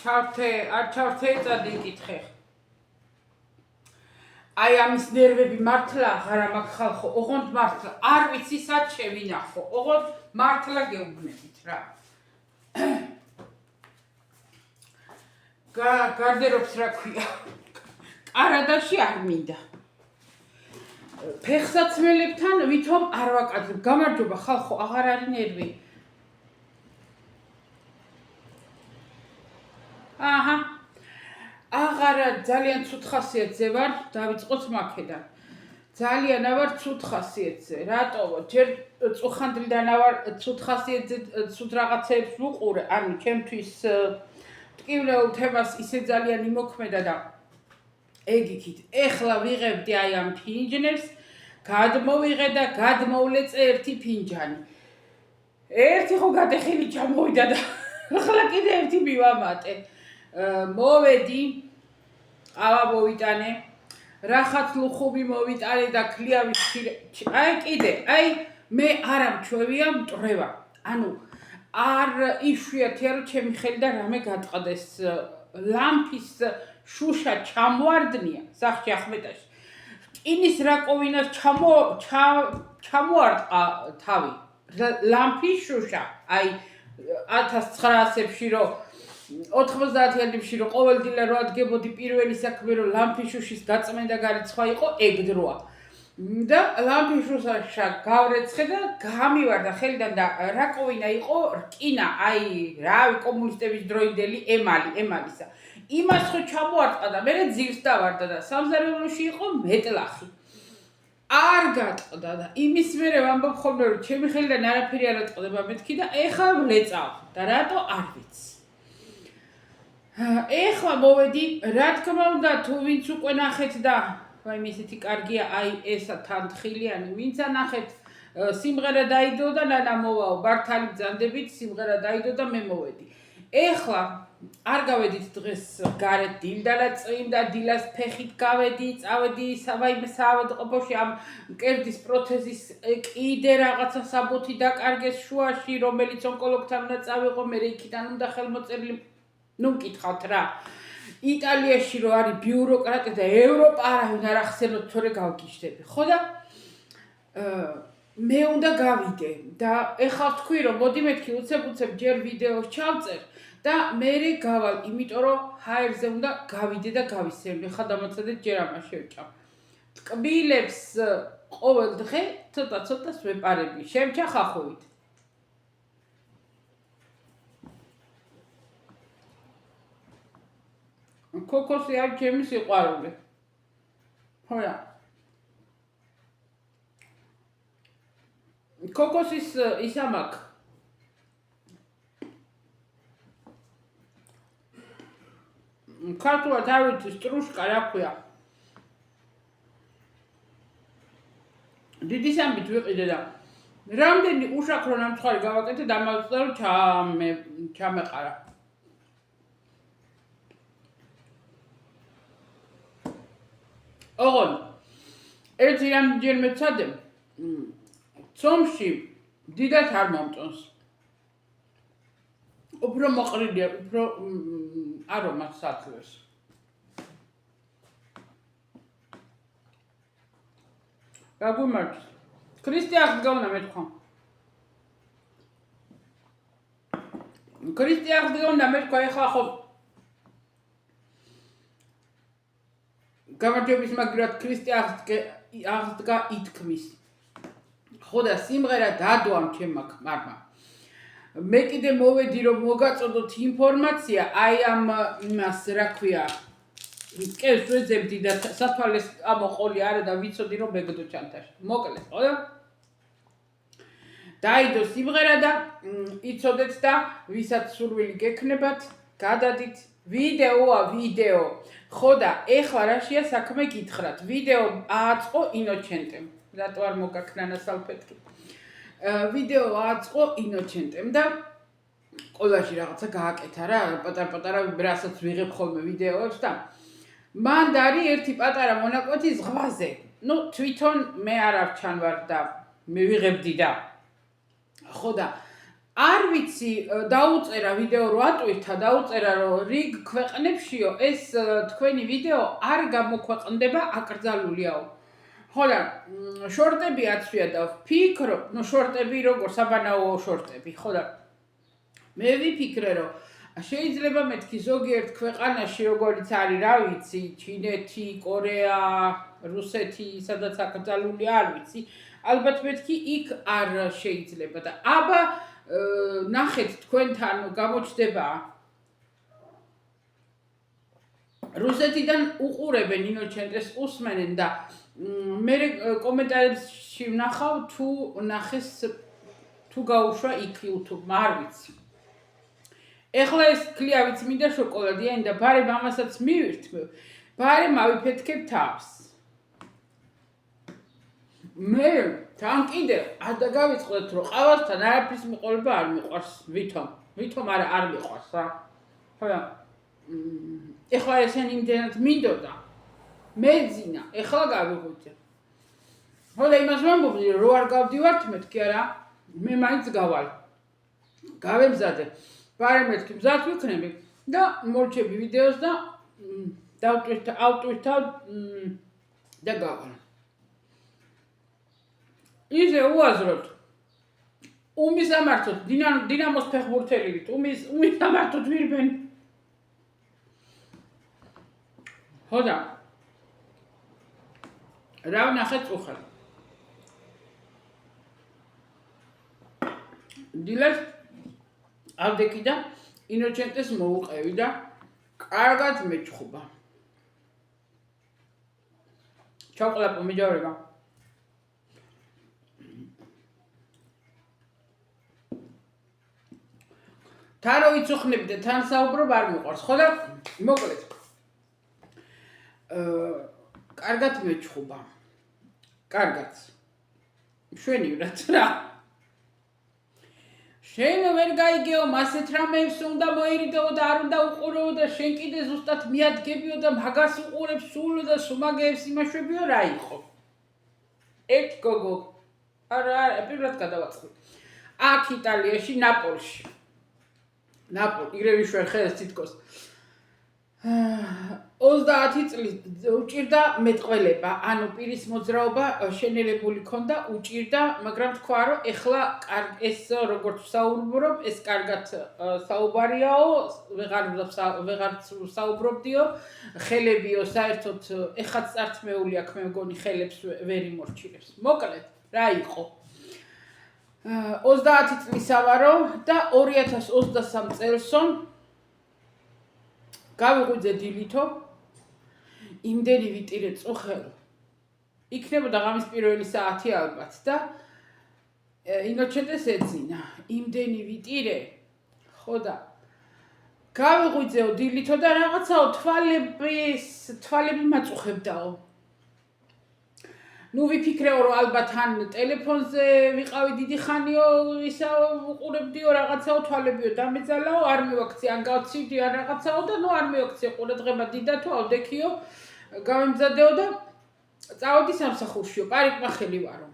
არ ჩავრთე წადი იკითხე. აი ამის ნერვები მართლა აღარა მაქვს ხალხო, ოღონდ მართლა არ ვიცი სად შევინახო, ოღონდ მართლა გეუბნებით რა. გარდერობს რა ქვია. კარადაში არ მინდა. ფეხსაცმელებთან ვითომ არ ვაკადრებ. გამარჯობა ხალხო, აღარ არის ნერვი. აჰა. აღარა ძალიან ცუდ ხასიათზე ვარ, დავიწყოთ მაქედან. ძალიან ვარ ცუდ ხასიათზე. რატო? ჯერ წუხანდრიდან ვარ ცუდ ხასიათზე, ცუდ რაღაცებს ვუყურე, ანუ ჩემთვის ტკივნეულ თემას ისე ძალიან იმოქმედა და ეგ იქით. ეხლა ვიღებდი აი ამ ფინჯნებს, გადმოვიღე და გადმოვლეწე ერთი ფინჯანი. ერთი ხო გადახელი ჩამოვიდა და ახლა კიდე ერთი მივამატე. მოვედი, ყავა მოვიტანე, რახაც ლუხუბი მოვიტანე და ქლიავის აი კიდე, აი მე არ ამჩვევია მტრევა. ანუ არ იშვიათია რომ ჩემი ხელი და რამე გატყდეს. ლამფის შუშა ჩამوارდნია სახში ახმეტაში. რკინის რაკოვინას ჩამوارდყა თავი. ლამფის შუშა, აი 1900-ებში რომ 90-იანებში რომ ყოველდღე რო ადგებოდი პირველი საქმე რომ ლამფის შუშის გაწმენდა გარიცხვა იყო ეგ დროა. და ლამფის შუშა გავრეცხე და გამივარდა ხელიდან და რაკოვინა იყო რკინა, აი რავი კომუნისტების დროინდელი ემალისა. იმას ხო ჩამوارდყა და მე ძირს დავარდა და სამზარეულოში იყო მეტლახი. არ გატყდა და იმის მერე ვამბობ ხოლმე რომ ჩემი ხელიდან არაფერი არ ატყდება მეთქი და ეხლა ვლეწავ და რატო არ ვიცი. ეხლა მოვედი, რა თქმა უნდა თუ ვინც უკვე ნახეთ და ვაიმე ისეთი კარგია, აი ესა თანთხილიანი, ვინც ანახეთ სიმღერა დაიდო და ნანა მოვაო, ბართალი ბრძანდებით, სიმღერა დაიდო და მე მოვედი. ეხლა არ გავედით დღეს გარეთ დილდალა წვიმდა, დილას ფეხით გავედი, წავედი ვაიმე საავადმყოფოში ამ მკერდის პროთეზის კიდე რაღაცა საბუთი დაკარგეს შუაში, რომელიც ონკოლოგთან უნდა წავიღო, მე იქიდან უნდა ხელმოწერილი ნუ მკითხავთ რა. იტალიაში რო არის ბიუროკრატია და ევროპა არავინ არ ახსენოთ, თორე გავგიჟდები. ხო და მე უნდა გავიდე და ეხლა ვთქვი რომ მოდი მეთქი უცებ ჯერ ვიდეოს ჩავწერ და მერე გავალ, იმიტომ რომ ჰაერზე უნდა გავიდე და გავისწრებ. ეხლა დამოწედეთ ჯერ ამას შევჭამ. ტკბილებს ყოველ დღე ცოტა-ცოტას ვეპარები. შემჩა ხახვევით. ქოქოსი არის ჩემი სიყვარული. ხოია. ქოქოსის ის ამაკ. ქართულად არ ვიცი, სტრუშკა რა ქვია. დიდი სამბით ვიყიდე და რამდენი უშაქრო ნამცხარი გავაკეთე და ამავე რომ ჩამეყარა. ოღონდ ერთი რამდენი მეცადე ცომში დიდად არ მომწონს. უფრო მოყრილია, უფრო არომატს აძლევს. გაგვიმარჯოს. ქრისტიანს გგონა მეთქვა. ქრისტიანს გგონა მეთქვა ეხლა ხო გამარჯვების მაგრად ქრისტიანს აღდგა ითქმის. ხო და სიმღერა დადო ჩემმა ქმარმა. მე კიდე მოვედი რომ მოგაწოდოთ ინფორმაცია აი ამ იმას რა ქვია კებს ვეძებდი და საფალეს ამოყოლი არა და ვიცოდი რომ მეგდო ჩანთაში. მოკლედ, ხო და დაიდო სიმღერა და იცოდეთ და ვისაც სურვილი გექნებათ, გადადით ვიდეოა ვიდეო. ხო და ეხლა რაშია საქმე გითხრათ. ვიდეო ააწყო ინოჩენტემ. რატო არ მოგაქნა ნასალფეტკი. ვიდეო ააწყო ინოჩენტემ და ყველაში რაღაცა გააკეთა რა, პატარ-პატარა რასაც ვიღებ ხოლმე ვიდეოებს და მან დარი ერთი პატარა მონაკვეთი ზღვაზე. ნუ თვითონ მე არ არჩანვარ და მე ვიღებდი და ხო და არ ვიცი, დაუწერა ვიდეო რო ატვირთა, დაუწერა რომ რიგ ქვეყნებშიო ეს თქვენი ვიდეო არ გამოქვეყნდება აკრძალულიაო. ხო და შორტები აცვია და ვფიქრობ, შორტები როგორ საბანაო შორტები, ხო და მე ვიფიქრე რომ შეიძლება მეთქი ზოგიერთ ქვეყანაში როგორც არის, რა ვიცი, ჩინეთი, კორეა, რუსეთი, სადაც აკრძალული არ ვიცი, ალბათ მეთქი იქ არ შეიძლება და აბა ნახეთ თქვენთან გამოჩდება რუსეთიდან უყურებენ ინოჩენტეს უსმენენ და მე კომენტარებში ვნახავ თუ ნახეს თუ გაუშვა იქ YouTube-მა არ ვიცი. ეხლა ეს კლია ვიცი მინდა შოკოლადიანი და ბარემ ამასაც მივირთმევ. ბარემ ავიფეთქებ თავს. მე თან კიდე არ დაგავიწყდეთ რომ ყავასთან არაფრის მიყოლება არ მიყვარს ვითომ არ მიყვარს რა. ხო და ეხლა ესენი იმდენად მინდოდა მეძინა ეხლა გავიღვიძე. ხო და იმას ვამბობდი რომ არ გავდივართ მეთქი არა მე მაინც გავალ. გავემზადე. ბარემ მეთქი მზად ვიქნები და მორჩები ვიდეოს და ავტვირთავ და გავალ. ისე უაზროდ უმისამართოდ დინამოს ფეხბურთელივით უმისამართოდ ვირბენ. ხო და რა ვნახეთ უხარ. დილას ავდექი და ინოჩენტეს მოუყევი და კარგად მეჩხუბა. ჩავყლაპო მიჯავრება. თან რო იცოხნები და თან საუბრობ არ მიყვარს, ხო და მოკლედ. კარგად მეჩხუბა. კარგად. მშვენივრად რა. შენ ვერ გაიგეო, მასეთ რამეებს უნდა მოერიდეო და არ უნდა უყურეო და შენ კიდე ზუსტად მიადგებიო და მაგას უყურებს სულ და სუმაგეებს იმაშვებიო რა იყო. ერთ გოგო. არა, პირველად გადავაწყდი. აქ იტალიაში, ნაპოლში. იგრევი შვერ ხელს თითქოს 30 წლის უჭირდა მეტყველება, ანუ პირის მოძრაობა შენელებული ქონდა, უჭირდა, მაგრამ თქვა რომ ეხლა ეს როგორც საუბრობ, ეს კარგად საუბარიაო, ვეღარ საუბრობდიო, ხელებიო, საერთოდ ეხაც წარწმეული აქ მე მგონი ხელებს ვერ იმორჩილებს. მოკლედ, რა იყო? 30 წლისა ვარო და 2023 წელსო გავიღვიძე დილითო იმდენი ვიტირე წუხელო. იქნებოდა ღამის პირველი საათი ალბათ და ინოჩენტეს ეძინა. იმდენი ვიტირე, ხო და გავიღვიძეო დილითო და რაღაცაო თვალები მაწუხებდაო. ნუ ვიფიქრეო რომ ალბათ ან ტელეფონზე ვიყავი დიდი ხანიო ისა უყურებდიო რაღაცაო თვალებიო დამეძალაო არ მივაქცი ან გავცივდი ან რაღაცაო და ნუ არ მივაქცი ყურადღება დიდათო ავდექიო გავემზადეო და წავედი სამსახურშიო პარიკმა ხელი ვარო.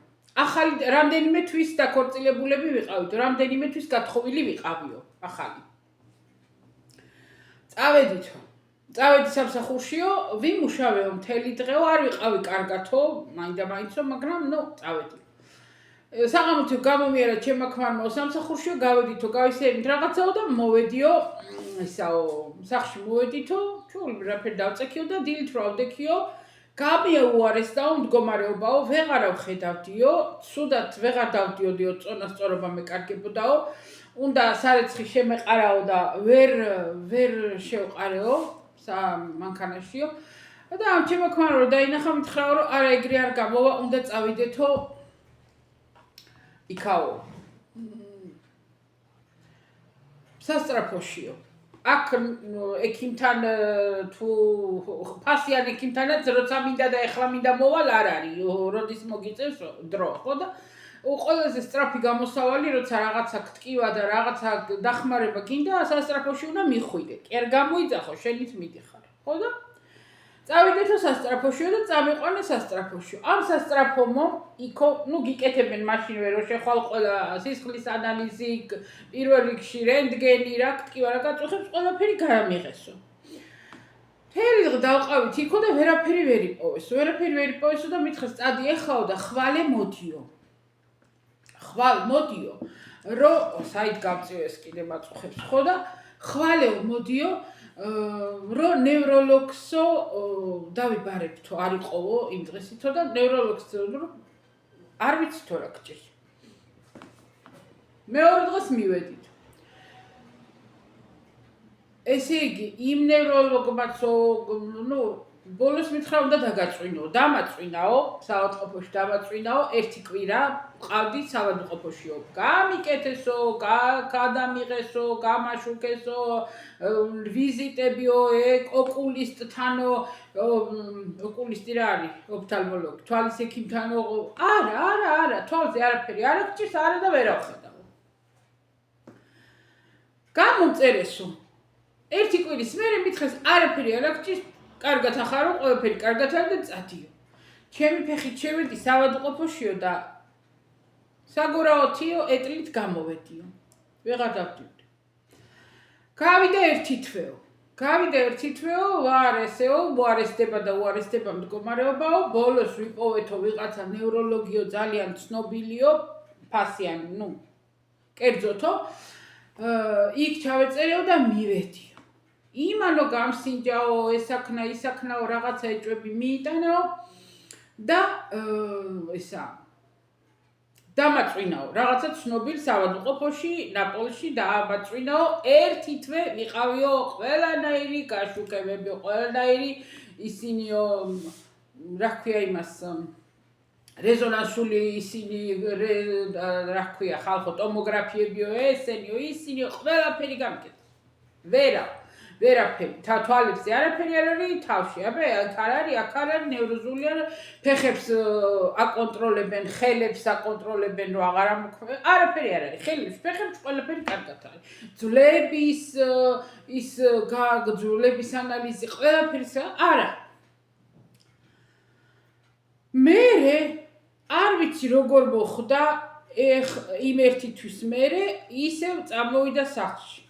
ახალი რამდენიმე თვის დაქორწილებულები ვიყავით, რამდენიმე თვის გათხოვილი ვიყავიო ახალი. წავედი სამსახურშიო, ვიმუშავეო მთელი დღეო, არ ვიყავი კარგათო, მაინდა-მაინცო, მაგრამ ნუ წავედი. საღამოთი გამომიერა ჩემმა ქმარმა სამსახურშიო, გავედითო, გავისეირნით რაღაცაო და მოვედიო, ისაო, სახლში მოვედითო, ჩულ რაფერ დავწექიო და დილით რო ავდექიო, გამიუარესდაო მდგომარეობაო, ვეღარ ავხედავდიო, ცუდად ვეღარ დავდიოდიო, წონასწორობა მეკარგებოდაო, უნდა სარეცხი შემეყარაო და ვერ შევყარეო. მანქანაშიო და ამ ჩემო ქმარმა რომ დაინახა მითხრაო რომ არა ეგრე არ გამოვა უნდა წავიდეთო იქაო სასტრაფოშიო აქ ექიმთან თუ ფასიან ექიმთანაც როცა მინდა და ეხლა მინდა მოვალ არ არის როდის მოგიწევს დრო ხო და ყველაზე სწრაფი გამოსავალი როცა რაღაცა გტკივა და რაღაცა დახმარება გინდა სასტრაფოში უნდა მიხვიდე კი არ გამოიძახო შენით მიდიხარ ხო და წავიდეთო სასტრაფოშიო და წამიყვანე სასტრაფოშიო. ამ სასტრაფომო იქო, გიკეთებენ მაშინვე რომ შეხვალ ყველა სისხლის ანალიზი, პირველ რიგში რენტგენი, რა თქვა რა გაწუხებს, ყველაფერი გაამიღესო. მთელი დღე დავყავით იქო და ვერაფერი ვერ იპოვესო და მითხრეს წადი ეხაო და ხვალე მოდიო. რომ საით გამწივეს კიდე მაწუხებს ხო და ხვალე მოდიო რომ ნევროლოგსო დავიბარებთო არ იყოვო იმ დღესითო და ნევროლოგს რომ არ ვიცითო რა გჭირს. მეორე დღეს მივედით. ესე იგი იმ ნევროლოგმაც ბოლოს მითხრა უნდა დაგაწვინო. დამაწვინაო, საავადმყოფოში დამაწვინაო, ერთი კვირა ყავდი საავადმყოფოშიო. გამიკეთესო, გადამიღესო, გამაშუქესო, ვიზიტებიო, ოკულისტთანო, ოკულისტი რა არის? ოფთალმოლოგი, თვალის ექიმთანო, არა, თვალზე არაფერი არ გჭირს, არა და ვერ ავხედავ. გამოწერესო. ერთი კვირის მერე მითხრეს არაფერი არ გჭირს, კარგად ახარო, ყველაფერი კარგად არის და წადიო. ჩემი ფეხით შევედი საავადმყოფოშიო და საგურაოთიო ეტლით გამოვედიო. ვეღარ დავდივდი. გავიდა ერთი თვეო, უარესდება და უარესდება მდგომარეობაო, ბოლოს ვიპოვეთო ვიღაცა ნევროლოგიო ძალიან ცნობილიო, ფასიანი, კერძოთო, იქ ჩავეწერიო და მივედიო. იმანო გამსინჯაო, ისაქნაო, რაღაცა ეჭვები მიიტანაო და დამაწვინაო. რაღაცა ცნობილ საავადმყოფოში, ნაპოლში დამაწვინაო. ერთი თვე ვიყავიო ყველანაირი გაშუქებები, ყველანაირი ისინიო, რა ქვია იმას, რეზონანსული ისინი, რა ქვია, ხალხო ტომოგრაფიებიო, ესენიო, ისინიო, ყველაფერი გამიკეთეს. ვერაფერი, თვალებზე არაფერი არ არის, თავში, აქ არის, ნევროზული არის, ფეხებს აკონტროლებენ, ხელებს აკონტროლებენ, რომ აღარ ამოქმედან, არაფერი არ არის, ხელებს, ფეხებს, ყველაფერი კარგად არის. ძვლების ანალიზი, ყველაფერი არა. მერე არ ვიცი როგორ მოხდა, იმ ერთი თვის მერე ისევ წამოვიდა სახლში.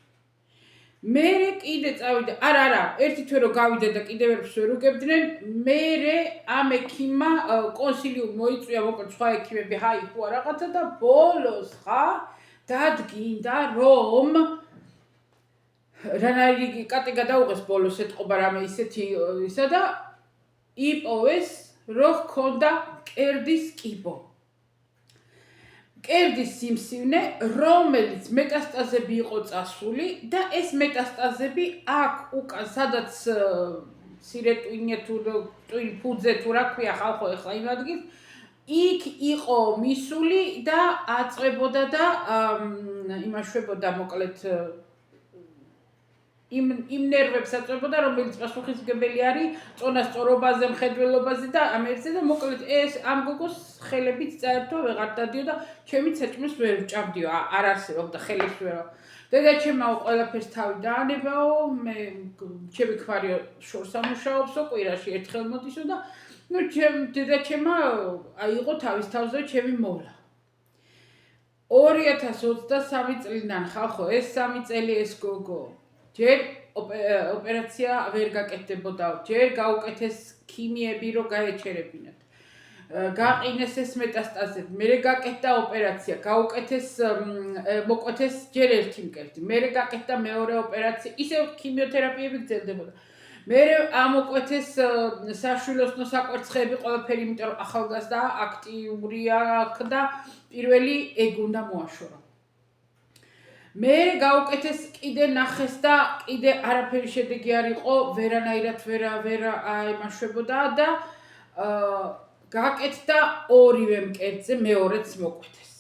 მერე კიდე წავიდა, არა, ერთი თვე რომ გავიდა და კიდე ვერაფერს ვერ უგებდნენ, მერე ამ ექიმმა კონსილიუმი მოიწვია, მოკლედ სხვა ექიმები ჰაიფუა რაღაცა და ბოლოს დადგინდა, რომ რანაირი კატე გადაუღეს ბოლოს ეთყობა რამე ისეთი ისა და იპოვეს, რომ ჰქონდა მკერდის კიბო. მკერდის სიმსივნე, რომელიც მეტასტაზები იყო წასული და ეს მეტასტაზები აქ უკან, სადაც სირეტვინე თუ ფუძე თუ რა ქვია ხალხო ეხლა იმ ადგილს, იქ იყო მისული და აწვებოდა და იმაშვებოდა მოკლედ იმ ნერვებს აწვებოდა, რომელიც პასუხისმგებელი არის წონასწორობაზე, მხედველობაზე და ამერზე და მოკლედ ეს ამ გოგოს ხელებით წაერთო, ვეღარ დადიო და ჩემი საჭმელს ვერ ვჭამდიო, არ არსებობდა ხელებს ვერავ. დედაჩემაო ყველაფერს თავი დაანებაო, ჩემი ქმარიო შორს ამუშაობსო, კვირაში ერთხელ მოდისო და დედაჩემა აიღო თავის თავზე ჩემი მოვლა. 2023 წლიდან ხალხო, ეს 3 წელი ეს გოგო ჯერ ოპერაცია ვერ გაკეთდებოდაო, ჯერ გაუკეთეს ქიმიები, რომ გაეჩერებინათ. გაყინეს ეს მეტასტაზები, მერე გაკეთდა ოპერაცია, გაუკეთეს, მოკვეთეს ჯერ ერთი მკერდი, მერე გაკეთდა მეორე ოპერაცია, ისევ ქიმიოთერაპიები გრძელდებოდა. მერე ამოკვეთეს საშვილოსნო საკვერცხეები ყველაფერი, იმიტომ რომ ახალგაზრდა აქტიურია აქ და პირველი ეგ უნდა მოაშორო. მერე გაუკეთეს კიდე ნახეს და კიდე არაფერი შედეგი არ იყო, ვერანაირად ვერ აიმაშვებოდა და გაკეთდა ორივე მკერდზე, მეორეც მოკვეთეს.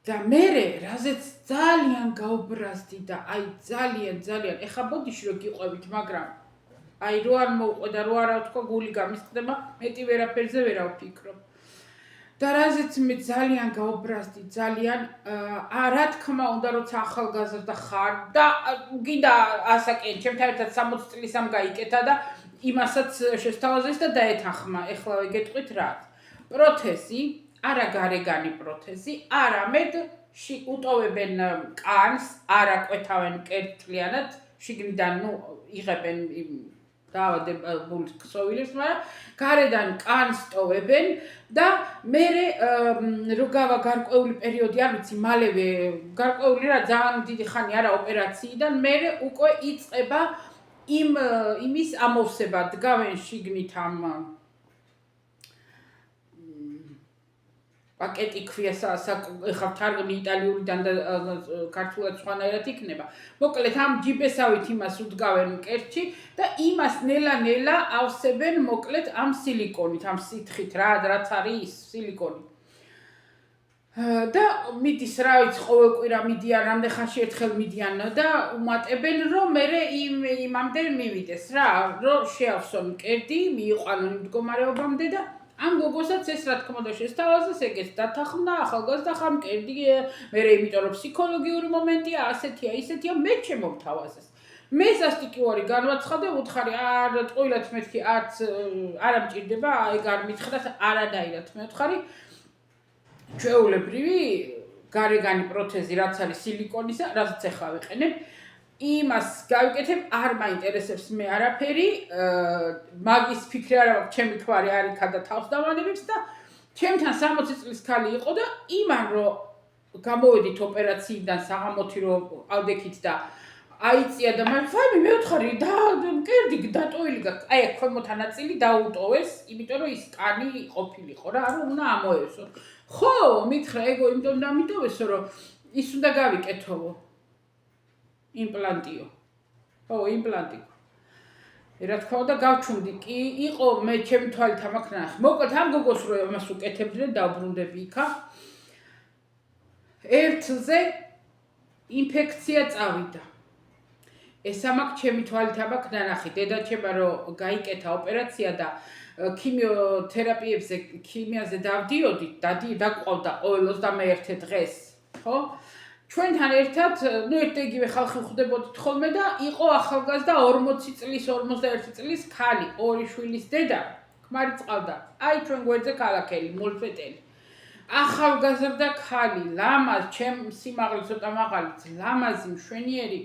და მერე რაზეც ძალიან გაუბრაზდი და ძალიან, ეხა ბოდიში რომ გიყვებით, მაგრამ რო არ მოვყვე და რო არა ვთქვა, გული გამისხდება, მეტი ვერაფერზე ვერ ავფიქრობ. და რაზეც მე ძალიან გაუბრაზდი, ძალიან რა თქმა უნდა, როცა ახალგაზრდა ხარ და გინდა ასაკენ, ჩემთან ერთად 60 წლის ამ გაიკეთა და იმასაც შესთავაზეს და დაეთანხმა. ეხლა გეტყვით რა. პროთეზი, არა გარეგანი პროთეზი, არამედ უტოვებენ კანს, არა კვეთავენ კერტლიანად, შიგნიდან იღებენ დაავადებული ქსოვილებს, მაგრამ გარედან კანს ტოვებენ და მე რო გავა გარკვეული პერიოდი, არ ვიცი, მალევე გარკვეული რა ძალიან დიდი ხანი არა ოპერაციიდან, მე უკვე იწყება იმის ამოვსება, დგავენ შიგნით ამ პაკეტი ქვია ეხლა თარგმნი იტალიურიდან და ქართულად სხვანაირად იქნება. მოკლედ ამ ჯიბესავით იმას უდგავენ კერტში და იმას ნელა-ნელა ავსებენ მოკლედ ამ სილიკონით, ამ სითხით რაც არის სილიკონი. და მიდის რა ვიცი ყოველ კვირა მიდიან, რამდენ ხანში ერთხელ მიდიან და უმატებენ რომ მე იმამდე მივიდეს რა, რომ შეავსონ კერტი, მიიყვანონ იმ მდგომარეობამდე და ამ გოგოსაც ეს რა თქმა უნდა შესთავაზეს, ეგეც დათანხმდა, ახალგაზრდა ხარ, მკერდი, მე იმიტომ რომ ფსიქოლოგიური მომენტია, ასეთია, ისეთია, მე შემომთავაზეს. მე სასტიკი განვაცხადე, უთხარი, ტყუილად მეთქი, არც არ ამჭირდება, ეგ არ მითხრათ, არადაირად მე ვთხარი, ჩვეულებრივი გარეგანი პროთეზი, რაც არის სილიკონისა, რასაც ახლა ვიყენებ, იმას გავიკეთებ, არ მაინტერესებს მე არაფერი, მაგის ფიქრი არ აქვს, ჩემი თვარი არ იქა და თავს დავანებებს და ჩემთან 60 წლის ქალი იყო და იმან რომ გამოვედით ოპერაციიდან საღამოთი რომ ავდექით და აიწია და მაგრამ მე ვთხარი და მკერდი დატოვილი გაქვს, აი აქ ქვემოთა ნაწილი დაუტოვეს, იმიტომ რომ ის კანი ყოფილიყო რა, რომ უნდა ამოევსო. ხო, მითხრა ეგო იმიტომ დამიტოვესო, რომ ის უნდა გავიკეთოვო. იმპლანტიო. ო, იმპლანტი. რა თქმა უნდა გავჩუმდი, კი იყო მე ჩემი თვალით ამაკ ნახე. მოკლედ ამ გოგოს რო ამას უკეთებდნენ, დავბრუნდები იქა. ერთზე ინფექცია წავიდა. ეს ამაკ ჩემი თვალით ამაკ ნახე. დედაჩემა რო გაიკეთა ოპერაცია და ქიმიაზე დავდიოდი, დაგვყავდა ყოველ 21 დღეს, ხო? ჩვენთან ერთად, ერთ-იგივე ხალხი ხვდებოდით ხოლმე და იყო ახალგაზრდა 40 წლის, 41 წლის ქალი, ორი შვილის დედა, ქმარი წყავდა. აი ჩვენ გვერდზე ქალაქელი, მოლფეტელი. ახალგაზრდა ქალი, ლამაზ, ჩემ სიმაღლე ცოტა მაღალიც, ლამაზი, მშვენიერი.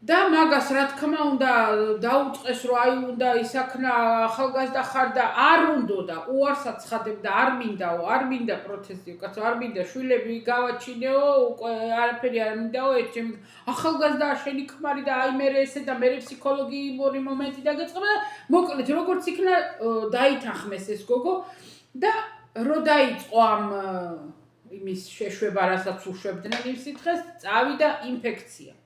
და მაგას რა თქმა უნდა დაუწყეს რომ აი უნდა ისაქნა ახალგაზრდა ხარ და არ უნდოდა უარსაც ხადებდა არ მინდა პროთეზი უკაცო არ მინდა შვილები გავაჩინეო უკვე არაფერი არ მინდაო ჩემი ახალგაზრდა შენი ქმარი და აი მე ესე და მე ფსიქოლოგიური მომენტი დაგეწყება და მოკლედ როგორც იქნა დაითანხმეს ეს გოგო და რო დაიწყო ამ იმის შეშვება რასაც უშვებდნენ იმ სითხეს წავიდა ინფექცია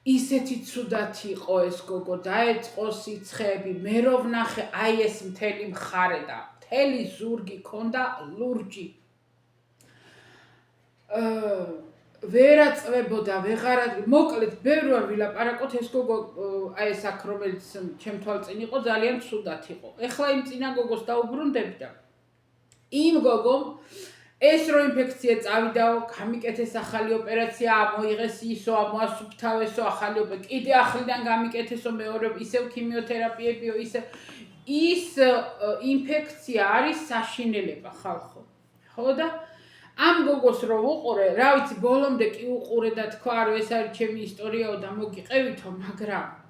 ისეთი ცუდად იყო ეს გოგო დაეწყო სიცხეები მე რო ვნახე აი ეს მთელი მხარე და მთელი ზურგი ქონდა ლურჯი ვერაწვებოდა ვეღარა მოკლედ ბევრი არ ვილაპარაკოთ ეს გოგო აი ეს აქ რომელიც ჩემ თვალწინ იყო ძალიან ცუდად იყო ეხლა იმ წინა გოგოს დაუბრუნდები და იმ გოგომ ეს რო ინფექცია წავიდაო, გამიკეთეს ახალი ოპერაცია, მოიღეს ისო, მოასუფთავესო, ახალი ოპერაცია, კიდე ახლიდან გამიკეთესო მეორე, ისევ ქიმიოთერაპიებიო, ის ინფექცია არის საშინელება ხალხო. ხო და ამ გოგოს რო უყურე, რა ვიცი, ბოლომდე კი უყურე და თქვა, რომ ეს არის ჩემი ისტორიაო და მოგიყევითო, მაგრამ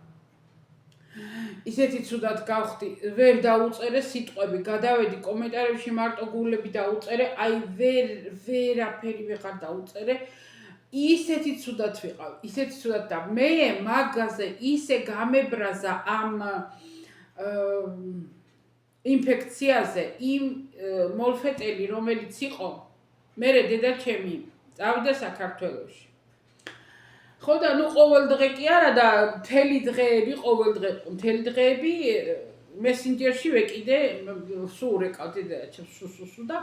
ისეთი ცუდად გავხდი, ვერ დაუწერე სიტყვები, გადავედი კომენტარებში მარტო გულები დაუწერე, აი ვერაფერი ვეღარ დაუწერე, ისეთი ცუდად ვიყავ, ისეთი ცუდად და მე მაგაზე ისე გამებრაზა ამ ინფექციაზე, იმ მოლფეტელი, რომელიც იყო, მერე დედაჩემი წავიდა საქართველოში. ხო და ნუ ყოველ დღე კი არა და მთელი დღეები მესენჯერში ვეკიდე სულ ურეკავდი დედაჩემს და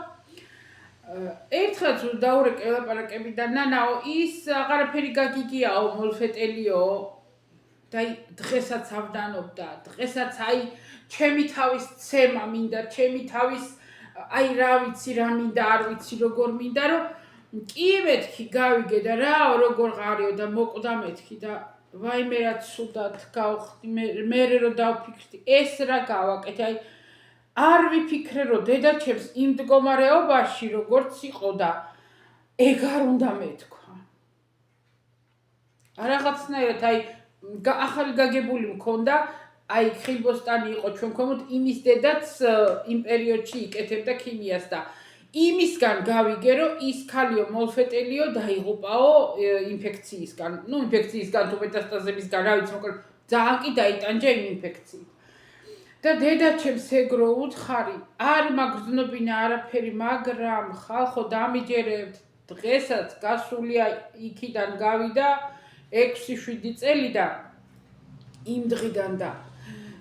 ერთხელ დაურეკე ლაპარაკები და ნანაო ის აღარაფერი გაგიგიაო მოლფეტელიო და დღესაც ავდანობდა, დღესაც ჩემი თავის ცემა მინდა, ჩემი თავის რა ვიცი რა მინდა, არ ვიცი როგორ მინდა, რომ კი მეთქი გავიგე და რა როგორ ღარიო და მოკვდა მეთქი და ვაიმე რა ცუდად გავხდი, მე რომ დავფიქრდი, ეს რა გავაკეთე, არ ვიფიქრე რომ დედაჩემს იმ მდგომარეობაში როგორც იყო და ეგ არ უნდა მეთქვა. რაღაცნაირად ახალი გაგებული მქონდა, ხილბოსტანი იყო ჩვენ ქვემოთ, იმის დედაც იმ პერიოდში იკეთებდა ქიმიას და იმისგან გავიგე, რომ ის ქალიო მოლფეტელიო დაიღუპაო ინფექციისგან. ინფექციისგან თუ მეტასტაზებისგან, რა ვიცი, მოკლედ ძალიან კი დაიტანჯა იმ ინფექციით. და დედაჩემს ეგრო უთხარი, არ მაგრძნობინა არაფერი, მაგრამ ხალხო დამიჯერებთ, დღესაც გასულია იქიდან გავიდა 6-7 წელი და იმ დღიდან და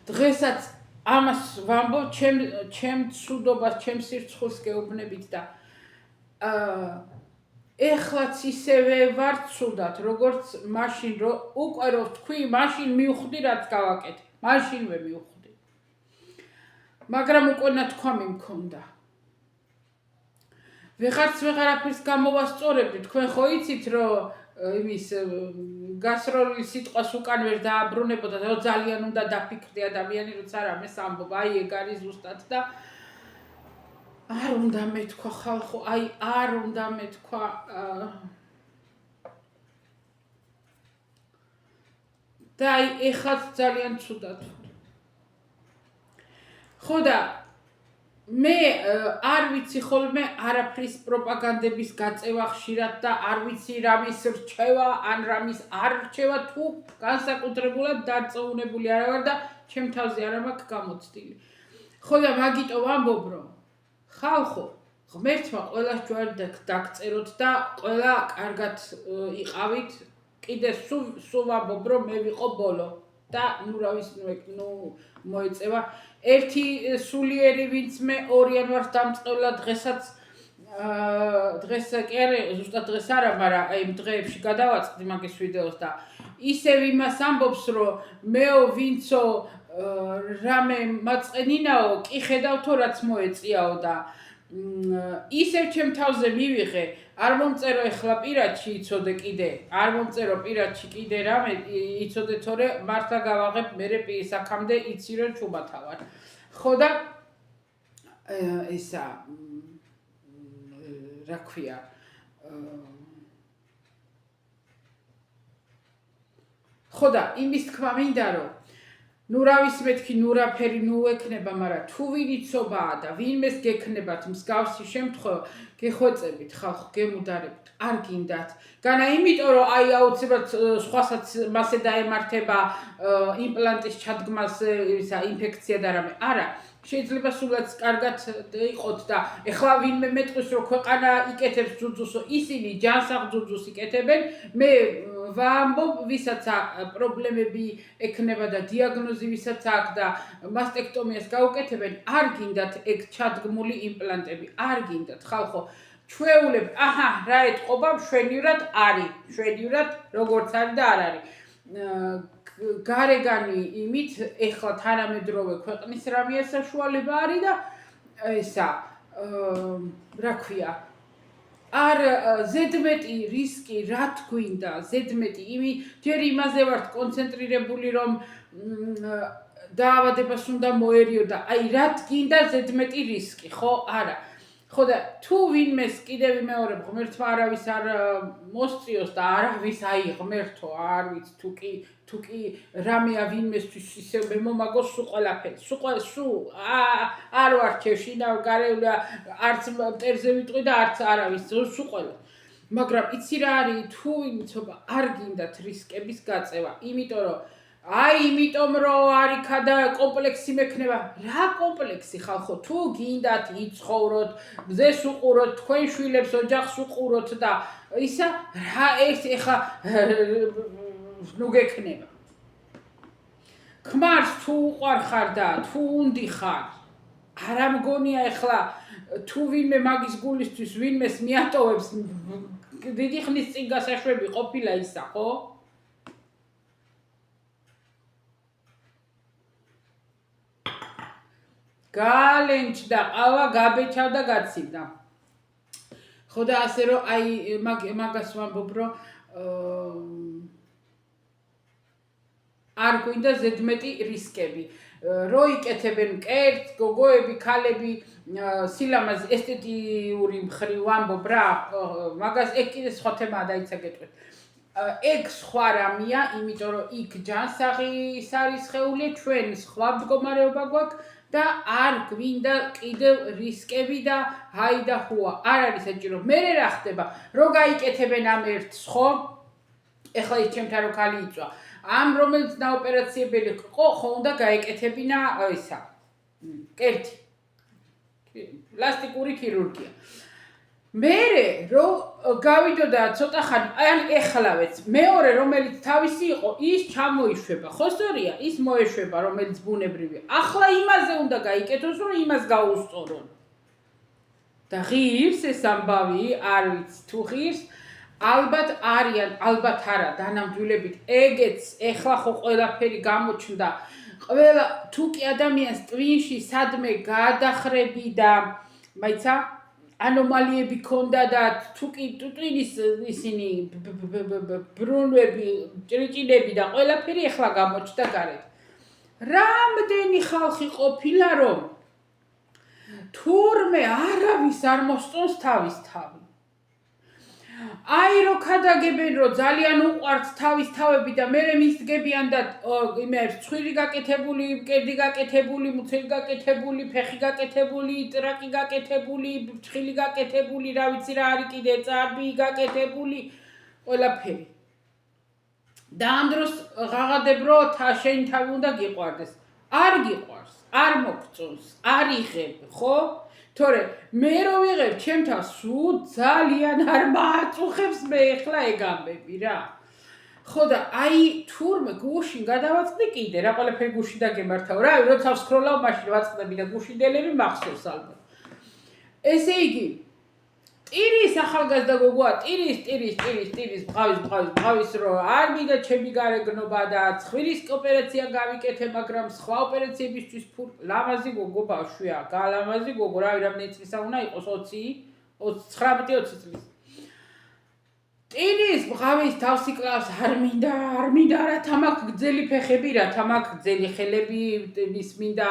დღესაც ამას ვამბობ ჩემ ცუდობას, ჩემ სირცხვილს გეუბნებით და ეხლაც ისევე ვარ ცუდად, როგორც მაშინ რომ უკვე რო თქვი, მაშინ მივხვდი რაც გავაკეთე, მაშინვე მივხვდი. მაგრამ უკვე ნათქვამი მქონდა. ვეღარაფერს გამოვასწორებდი, თქვენ ხო იცით რომ იმის გასროლი სიტყვას უკან ვერ დააბრუნებოდა და ძალიან უნდა დაფიქრდე ადამიანი, როცა რამეს ამბობ, ეგ არის ზუსტად და არ უნდა მეთქვა ხალხო, არ უნდა მეთქვა და ეხლაც ძალიან ცუდად. ხო და მე არ ვიცი ხოლმე არაფრის პროპაგანდების გაწევა ხშირად და არ ვიცი რამის რჩევა ან რამის არ რჩევა თუ განსაკუთრებულად დარწმუნებული არ ვარ და ჩემ თავზე არ მაქვს გამოცდილი. ხო და მაგიტომ ვამბობ რომ ხალხო ღმერთმა ყველას ჯვარი დაგწეროთ და ყველა კარგად იყავით. კიდე სულ ვამბობ რომ მე ვიყო ბოლო და მოეწევა ერთი სულიერი ვინც მე 2 იანვარს დამწყევლა დღესაც დღეს კი არა ზუსტად დღეს არა, მაგრამ იმ დღეებში გადავაწყდი მაგის ვიდეოს და ისევ იმას ამბობს რომ მეო ვინცო რამე მაწყენინაო კი ხედავთო რაც მოეწიაო და ისევ ჩემ თავზე მივიღე, არ მომწერო ეხლა პირადში იცოდე კიდე, არ მომწერო პირადში კიდე რამე იცოდე, თორე მართლა გავაღებ მერე აქამდე იცი რომ ჩუბათა ვარ. ხო და ესა რა ქვია ხო და იმის თქმა მინდა რომ ნურავის მეთქი ნურაფერი ექნება, მაგრამ თუ ვინიცობაა და ვინმეს გექნებათ მსგავსი შემთხვევა, გეხვეწებით ხალხო, გემუდარებით, არ გინდათ. განა იმიტომ რომ აუცილებლად სხვასაც მასე დაემართება იმპლანტის ჩადგმას ინფექცია და რამე. არა, შეიძლება სულაც კარგად იყოთ და ეხლა ვინმე მეტყვის რომ ქვეყანა იკეთებს ძუძუსო, ისინი ჯანსაღ ძუძუს იკეთებენ, მე ვამბობ ვისაც პრობლემები ექნება და დიაგნოზი ვისაც აქვს და მასტექტომიას გაუკეთებენ, არ გინდათ ეგ ჩადგმული იმპლანტები, არ გინდათ ხალხო. ჩვეულებ, რა ეთყობა მშვენივრად არის, მშვენივრად როგორც არის და არ არის. გარეგანი იმით ეხლა თანამედროვე ქვეყნის რამეა საშუალება არის და ესა რა ქვია არ ზედმეტი რისკი რა თქوينდა, ზედმეტი ჯერ იმაზე ვართ კონცენტრირებული რომ დაავადებას უნდა მოერიო და რა თქინდა ზედმეტი რისკი, ხო? არა. ხო და თუ ვინმეს კიდევ ვიმეორებ, ღმერთმა არავის არ მოსწიოს და არავის ღმერთო, არ ვიცი თუ კი რამეა ვინმესთვის ისევ მე მომაგოს სულ ყველაფერი. სულ არ ვარ შინავ გარეული არც მტერზე ვიტყვი და არც არავის სულ ყველა. მაგრამ იცი რა არის, თუ ვინიცობა არ გინდათ რისკების გაწევა, იმიტომ რომ იმიტომ რომ არიქა და კომპლექსი მექნება. რა კომპლექსი ხალხო, თუ გინდათ იცხოვროთ, მზეს უყუროთ, თქვენ შვილებს ოჯახს უყუროთ და ისა რა ეხა ნუ გექნება. ქმარს თუ უყვარ ხარ და თუ უნდი ხარ, არა მგონია ეხლა თუ ვინმე მაგის გულისთვის ვინმეს მიატოვებს დიდი ხნის წინ გასაშვები ყოფილა ისა, ხო? გალენჩდა, ყავა გაბეჭავდა, გაცივდა. ხო და ასე რომ აი მაგას ვამბობ, რომ არ გვინდა ზედმეტი რისკები. რო იკეთებენ მკერდს, გოგოები, ქალები, სილამაზ ესთეტიური მხრივ ვამბობ რა, მაგას ეგ კიდე სხვა თემაა დაიცა გეტყვით. ეგ სხვა რამეა, იმიტომ რომ იქ ჯანსაღის არის ხეული, ჩვენ სხვა მდგომარეობა გვაქვს და არ გვინდა კიდევ რისკები და ჰაი და ჰუა. არ არის საჭირო. მერე რა ხდება? რო გაიკეთებენ ამ ერთს, ხო? ეხლა ის ჩემთან რო ქალი იწვა. ამ რომელიც დაოპერაციებელი ყო, ხო უნდა გაეკეთებინა ისა. კერტი. პლასტიკური ქირურგია. მერე რო გავიდოდა ცოტა ხანი, აი ეხლავეც, მეორე რომელიც თავისი იყო, ის ჩამოიშვება. ხო სწორია, ის მოეშვება, რომელიც ბუნებრივია. ახლა იმაზე უნდა გაიკეთოს, რომ იმას გაუსწორონ. და ღირს ეს ამბავი, არ ვიცი თუ ღირს, ალბათ არიან, ალბათ არა, დანამდვილებით ეგეც ეხლა ხო ყველაფერი გამოჩნდა. ყველა თუ კი ადამიანს ტვინში სადმე გადახრები და მაიცა ანომალიები ქონდა და თუ კი ტვინის ისინი ბრუნვები, ჭრიჭინები და ყველაფერი ეხლა გამოჩნდა გარეთ. რამდენი ხალხი ყოფილა რომ თურმე არავის არ მოსწონს თავის თავი. აი რო ქადაგებენ რომ ძალიან უყვართ თავის თავები და მერე მისდგებიან და იმერ ცხვირი გაკეთებული, მკერდი გაკეთებული, მუცელი გაკეთებული, ფეხი გაკეთებული, ტრაკი გაკეთებული, ფრთხილი გაკეთებული, რა ვიცი რა არის კიდე წარბი გაკეთებული, ყველაფერი. და ამ დროს ღაღადებ რომ შენი თავი უნდა გიყვარდეს. არ გიყვარს, არ მოგწონს, არ იღებ, ხო? თორე მე რო ვიღებ ჩემ თავს სულ ძალიან არ მააწუხებს მე ეხლა ეგ ამბები რა. ხო და აი თურმე გუშინ გადავაწყდი კიდე რა ყველაფერი გუშინ დაგემართავ რა, როცა ვსკროლავ მაშინ ვაწყდები და გუშინდელები მახსოვს ალბათ. ესე იგი ტირის ახალგაზრდა გოგოა, ტირის ბღავის რო არ მინდა ჩემი გარეგნობა და ცხვირის ოპერაცია გავიკეთე, მაგრამ სხვა ოპერაციებისთვის ლამაზი გოგო ბავშვია, გალამაზი გოგო, რავი რამდენი წლისა უნდა იყოს 19-20 წლის. ტირის ბღავის თავსი კლავს არ მინდა რა თამაკ გძელი ფეხები, რა თამაკ გძელი ხელები, ის მინდა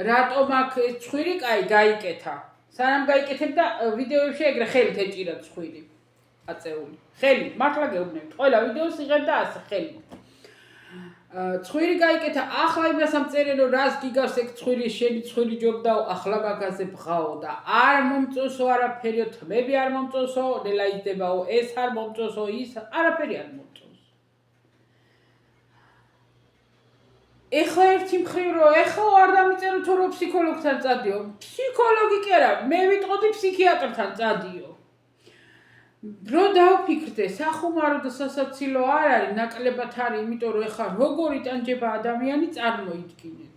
რატომ აქ ცხვირი კაი გაიკეთა. სანამ გაიკეთებ და ვიდეოებში ეგრე ხელით ეჭირა ცხვირი აწეული. ხელით, მართლა გეუბნებით. ყველა ვიდეოს იღებ და ასე ხელით. ცხვირი გაიკეთა, ახლა იმას ამწერენ რომ რას გიგავს ეგ ცხვირი, შენი ცხვირი ჯობდაო, ახლა მაგაზე ბღაო და არ მომწონსო არაფერიო, თმები არ მომწონსო, ნელა იძდებაო, ეს არ მომწონსო, ის არაფერი არ მომწონს. ეხლა ერთი მხრივ რომ ეხლა არ დამიწერო თუ რომ ფსიქოლოგთან წადიო. ფსიქოლოგი კი არა, მე ვიტყოდი ფსიქიატრთან წადიო. რო დავფიქრდე, სახუმარო და სასაცილო არ არის, ნაკლებად არის, იმიტომ რომ ეხლა როგორი ტანჯება ადამიანი წარმოიდგინეთ.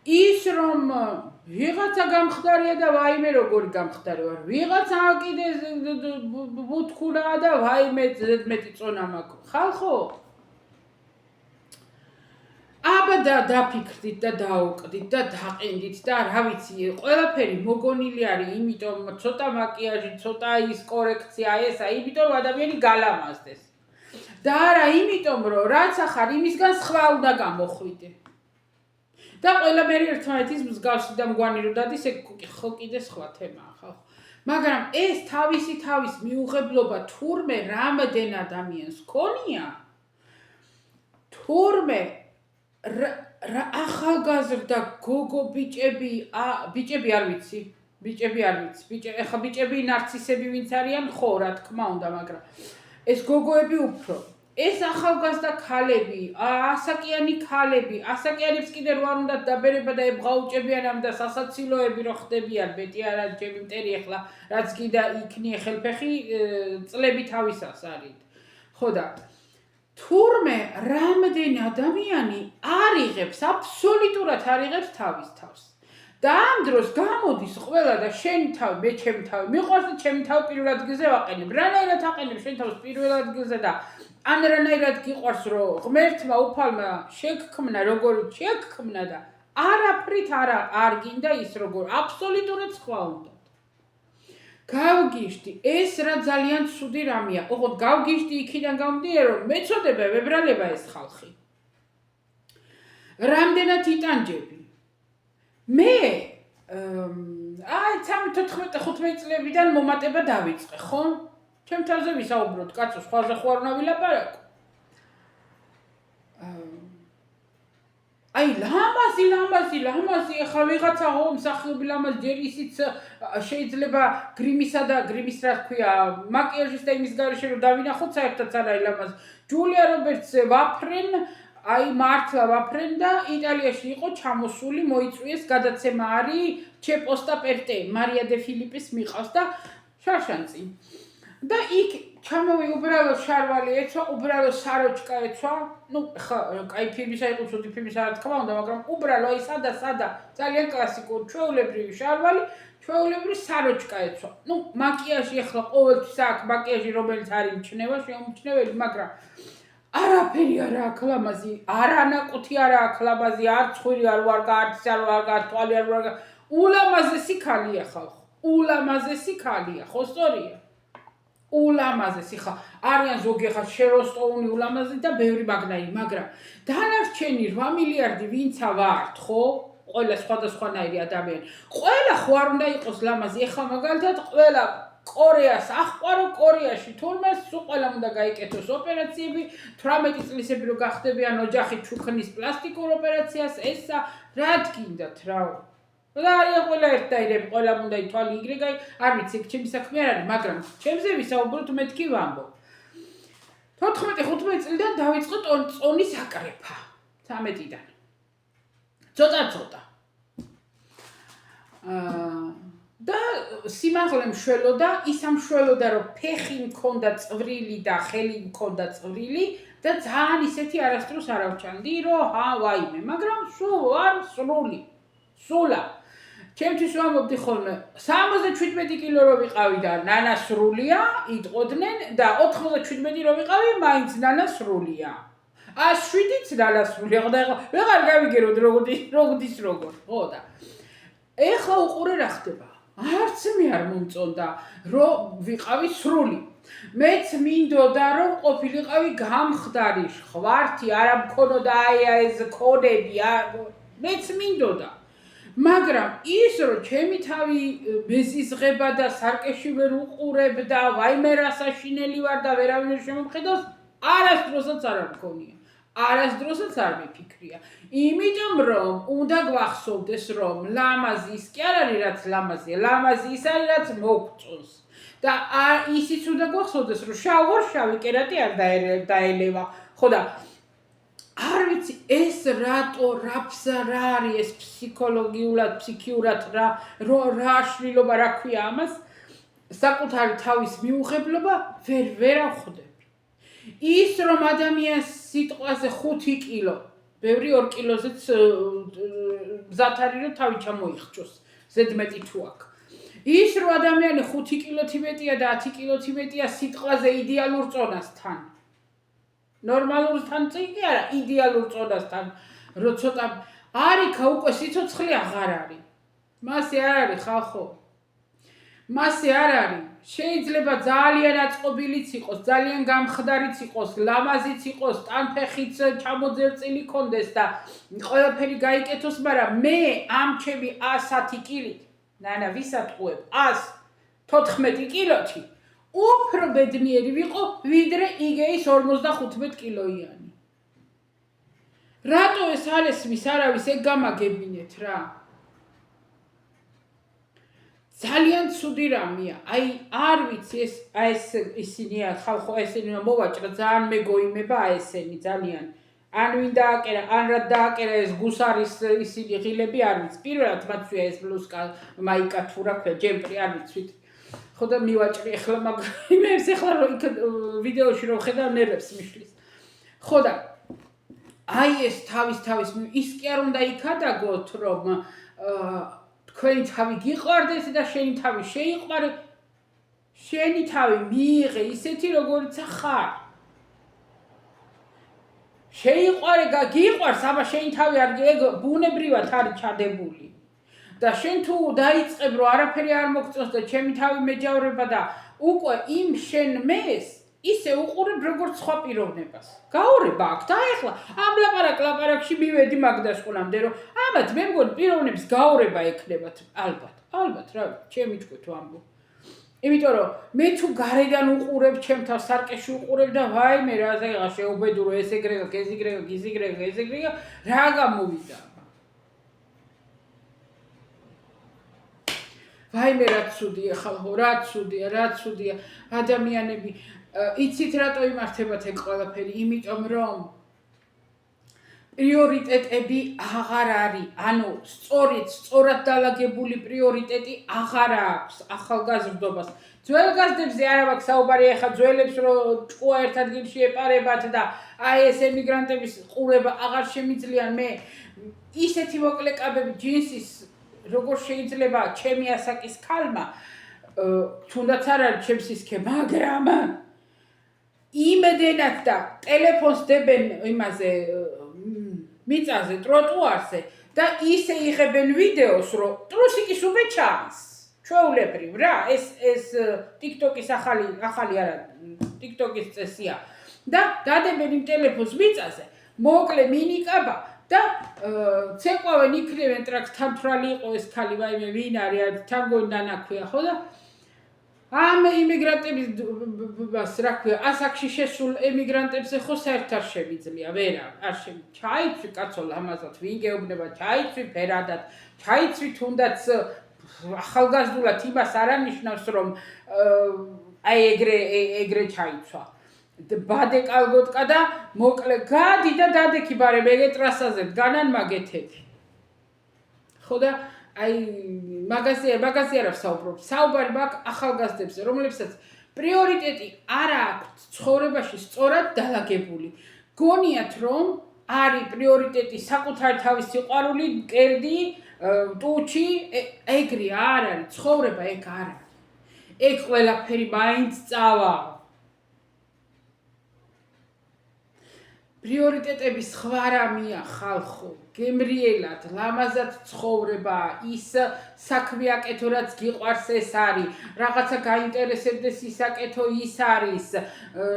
ის რომ ვიღაცა გამხდარია და ვაიმე როგორი გამხდარი ვარ, ვიღაცა კიდე ბუთქურაა და ვაიმე ზედმეტი წონა მაქვს. ხალხო აბა დაფიქრდით და დაუყდით და დაყენდით და რა ვიცი, ყველაფერი მოგონილი არის, იმიტომ ცოტა მაკიაჟი, ცოტა ის კორექცია, ესა, იმიტომ რომ ადამიანი გალამაზდეს. და არა იმიტომ რომ რაც ახარ იმისგან სხვა უნდა გამოხვიდე. და ყველა მე ერთმანეთის მსგავსი და მგვანი რო დადის, ეგ ხო კიდე სხვა თემაა, ხალხო. მაგრამ ეს თავის მიუღებლობა თურმე რამდენ ადამიანს ქონია? თურმე ახალგაზრდა გოგო ბიჭები არ ვიცი, ეხლა ბიჭები ნარცისები ვინც არიან, ხო რა თქმა უნდა, მაგრამ ეს გოგოები უფრო, ეს ახალგაზრდა ქალები, ასაკიანი ქალები, ასაკიანებს კიდე რო არ უნდათ დაბერება და ებღაუჭებიან ამ და სასაცილოები რო ხდებიან, ბეტი არა ჩემი მტერი ეხლა, რაც კიდე იქნია ხელფეხი, წლები თავისას არის. ხო და თურმე რამდენი ადამიანი არ იღებს, აბსოლუტურად არ იღებს თავის თავს. და ამ დროს გამოდის ყველა და შენი თავი, მე ჩემი თავი, მიყვარს და ჩემი თავი პირველ ადგილზე ვაყენებ. რანაირად აყენებ შენ თავს პირველ ადგილზე და ან რანაირად გიყვარს რომ ღმერთმა უფალმა შეგქმნა, როგორიც შეგქმნა და არაფრით არ გინდა ის როგორ აბსოლუტურად სხვა უნდა. გავგიშდი, ეს რა ძალიან ცუდი რამეა. ოღონდ გავგიშდი იქიდან გამომდინარე, რომ მეწოდება ვებრალება ეს ხალხი. რამდენად იტანჯები. მე 13-15 წლებიდან მომატება დავიწყე, ხო? ჩემ თავზე ვისაუბროთ, კაცო, სხვაზე ხო არ უნდა ვილაპარაკო. აი, ლამაზი, ახლა ვიღაცა მსახიობი ლამაზი ჯერ ისიც შეიძლება გრიმისა და გრიმის რა თქვია, მაკიაჟის და იმის გარეშე რომ დავინახოთ, საერთოდ არ არის ლამაზი. ჯულია რობერტსზე ვაფრენ, აი მართლა ვაფრენ და იტალიაში იყო ჩამოსული, მოიწვიეს გადაცემა არის ჩეპოსტა პერტე, მარია დე ფილიპის მიყავს და შარშანწი. და იქ ჩამოვი უბრალოდ შარვალი ეცვა, უბრალოდ საროჭკა ეცვა, კაი ფილმისა იყო, ცუდი ფილმისა რა თქმა უნდა, მაგრამ უბრალოდ აი სადა ძალიან კლასიკური, ჩვეულებრივი შარვალი, ჩვეულებრივი საროჭკა ეცვა. მაკიაჟი ახლა ყოველთვის აქვს მაკიაჟი, რომელიც არის მჩნევა, შეუმჩნეველი, მაგრამ არაფერი არ აქვს ლამაზი, არანაყუთი არ აქვს ლამაზი, არ ცხვირი არ ვარგა, არც არ ვარგა, თვალი არ ვარგა. ულამაზესი ქალია ხალხო. ულამაზესი ქალია, ხო სწორია? ულამაზესი ხა არიან ზოგი ხა შეროსტოუნი ულამაზი და ბევრი მაგნაირი, მაგრამ დანარჩენი 8 მილიარდი ვინცა ვართ, ხო? ყველა სხვადასხვანაირი ადამიანი. ყველა ხო არ უნდა იყოს ლამაზი. ეხლა მაგალითად ყველა კორეას ახყვარო კორეაში თურმე სულ ყველამ უნდა გაიკეთოს ოპერაციები 18 წლისები რო გახდებიან ოჯახი ჩუქნის პლასტიკურ ოპერაციას ესა რა გინდათ რა და არიან ყველა ერთდაირები ყველამ უნდა ითვალი იგრეგაი არ ვიცი ჩემი საქმე არ არის მაგრამ ჩემზე ვისაუბროთ მეთქი ვამბობ 14-15 წლიდან დავიწყო წონის აკრეფა 13-დან ცოტა და სიმაღლე მშველოდა, ის ამშველოდა, რომ ფეხი მქონდა წვრილი და ხელი მქონდა წვრილი და ძალიან ისეთი არასდროს არ ავჩანდი, რომ ვაიმე, მაგრამ სულ არ სრული. სულა. ჩემთვის ვამბობდი ხოლმე, 77 კილო რო ვიყავი და ნანა სრულია, იტყოდნენ და 97 რო ვიყავი, მაინც ნანა სრულია. 107-იც ნანა სრულია, და ვეღარ გავიგეროდ როგორ, ხო და ეხლა უყურე რა ხდება. არც მე არ მომწონდა რომ ვიყავი სრული. მეც მინდოდა რომ ყოფილიყავი გამხდარი, ხვართი, არა მქონოდა აი ეს კოდები, მეც მინდოდა. მაგრამ ის რომ ჩემი თავი მეზიზღება და სარკეში ვერ უყურებ და ვაიმე რა საშინელი ვარ და ვერავინ ვერ შემომხედავს, არასდროსაც არ მქონია. არასდროსაც არ მიფიქრია. იმიტომ რომ უნდა გვახსოვდეს რომ ლამაზი ის კი არ არის რაც ლამაზია, ლამაზი ის არის რაც მოგწონს. და ისიც უნდა გვახსოვდეს რომ შავი კერატი არ დაელევა. ხო და არ ვიცი ეს რატო რა არის ეს ფსიქოლოგიურად, ფსიქიურად რა აშლილობა რა ქვია ამას საკუთარი თავის მიუღებლობა ვერ ავხვდები. ის რომ ადამიანს სიტყვაზე 5 კილო, ბევრი 2 კილოზეც მზად არის რომ თავი ჩამოიხჭოს, ზედმეტი თუ აქვს. ის რომ ადამიანი 5 კილოთი მეტია და 10 კილოთი მეტია სიტყვაზე იდეალურ წონასთან. ნორმალურთან კი არა, იდეალურ წონასთან, რო ცოტა არიქა უკვე სიცოცხლე აღარ არის. მასე არ არის ხალხო. მასე არ არის. შეიძლება ძალიან აწყობილიც იყოს, ძალიან გამხდარიც იყოს, ლამაზიც იყოს, ტანფეხიც ჩამოძერწილი კონდეს და ყველაფერი გაიკეთოს, მაგრამ მე ამ ჩემი 110 კილით, ნანა ვისატყუებ 114 კილოთი, უფრო ბედნიერი ვიყო, ვიდრე იგეის 55 კილოიანი. რატო ეს არ ესმის არავის ეგ გამაგებინეთ რა? ძალიან ცუდი რამეა. აი არ ვიცი ეს ისინი ხალხო ესენი მოვაჭრა ძალიან მეგოიმება ესენი ძალიან. ან ვინ დააკერა, ან რა დააკერა ეს გუსარის ისინი ღილები არ ვიცი. პირველად მათვია ეს ბლუსკა, მაიკა თუ რა ქვია, ჯემპრი არ ვიცით. ხო და მივაჭრი ახლა მაგრამ იმებს ახლა რომ იქ ვიდეოში რომ ხედავ ნერვებს მიშლის. ხო და აი ეს თავის ის კი არ უნდა იქადაგოთ რომ თქვენი თავი გიყვარდეს და შენი თავი შეიყვარე, შენი თავი მიიღე ისეთი როგორიც ხარ. შეიყვარე გიყვარს, აბა შენ თავი არ ბუნებრივად არის ჩადებული. და შენ თუ დაიწყებ რომ არაფერი არ მოგწონს და ჩემი თავი მეჯავრება და უკვე იმ შენ მეს ისე უყურებ როგორც სხვა პიროვნებას. გაურება აქვს და ეხლა ამ ლაპარაკში მივედი მაგდაშხულამდე რომ ამათ მე მგონი პიროვნების გაურება ექნებათ ალბათ რა ჩემი თქვით ვამბობ. იმიტომ რომ მე თუ გარედან უყურებ ჩემ თავს სარკეში უყურებ და ვაიმე რა შეუბედურო ეს ეგრეგა გეზიგრეგა რა გამოვიდა. ვაიმე რა ცუდია ხალხო, რა ცუდია ადამიანები. იცით რატო იმართებათ ეგ ყველაფერი? იმიტომ რომ პრიორიტეტები აღარ არის. ანუ სწორად დალაგებული პრიორიტეტი აღარ აქვს ახალგაზრდობას. ძველგაზრდებზე არ აქვს საუბარი, ეხლა ძველებს რომ ჭკუა ერთ ადგილში ეპარებათ და აი ეს ემიგრანტების ყურება აღარ შემიძლიან. მე ისეთი მოკლეკაბები ჯინსის როგორ შეიძლება ჩემი ასაკის ქალმა თუნდაც არ არის ჩემს ისქე, მაგრამ იმედენად და ტელეფონს დებენ იმაზე მიწაზე, ტროტუარზე და ისე იღებენ ვიდეოს, რომ ტრუსიკის უკვე ჩანს. ჩვეულებრივ რა, ეს TikTok-ის ახალი არა, TikTok-ის წესია. და დადებენ იმ ტელეფონს მიწაზე, მოკლე მინიკაბა და ცეკვავენ იქნებენ ტრაქს თანთვრალი იყო ეს ქალი, ვაიმე ვინ არის, თანგონი დანაქვია, ხო და ამ იმიგრანტების რა ქვია, ასაკში შესულ ემიგრანტებზე ხო საერთოდ არ შემიძლია, არ შემიძლია. ჩაიცვი კაცო ლამაზად, ვინ გეუბნება, ჩაიცვი ფერადად, ჩაიცვი თუნდაც ახალგაზრდულად იმას არ ანიშნავს, რომ აი ეგრე ჩაიცვა. ბადე კალგოტკა და მოკლე გადი და დადექი ბარემ ეგ ტრასაზე დგანან მაგეთები. ხო და აი მაგაზე არ ვსაუბრობ. საუბარი მაქვს ახალგაზრდებზე, რომლებსაც პრიორიტეტი არ აქვს ცხოვრებაში სწორად დალაგებული. გონიათ რომ არის პრიორიტეტი საკუთარი თავის სიყვარული, მკერდი, ტუჩი, ეგრე არ არის, ცხოვრება ეგ არ არის. ეგ ყველაფერი მაინც წავა. პრიორიტეტები სხვა რამეა ხალხო, გემრიელად, ლამაზად ცხოვრება, ის საქმე აკეთო, რაც გიყვარს ეს არის, რაღაცა გაინტერესებდეს ის აკეთო, ის არის,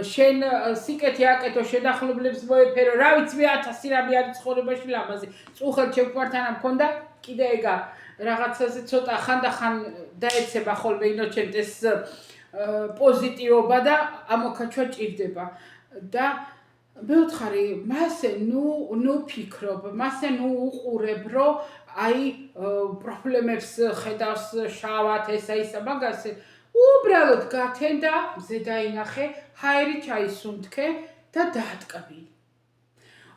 შენ სიკეთე აკეთო, შენახლობლებს მოეფერო, რა ვიცი მე 1000 რამე არის ცხოვრებაში ლამაზი. წუხელ ჩემკვართან მქონდა კიდე ეგა რაღაცაზე ცოტა ხანდახან დაეცემა ხოლმე ინოჩენტეს პოზიტივობა და ამოქაჩვა ჭირდება და მეუთხარი, მასე ნუ ფიქრობ, მასე ნუ უყურებ, რომ აი პრობლემებს ხედავს შავად ესა ისა მაგასე. უბრალოდ გათენ და მზე დაინახე, ჰაერი ჩაისუნთქე და დაატკბი.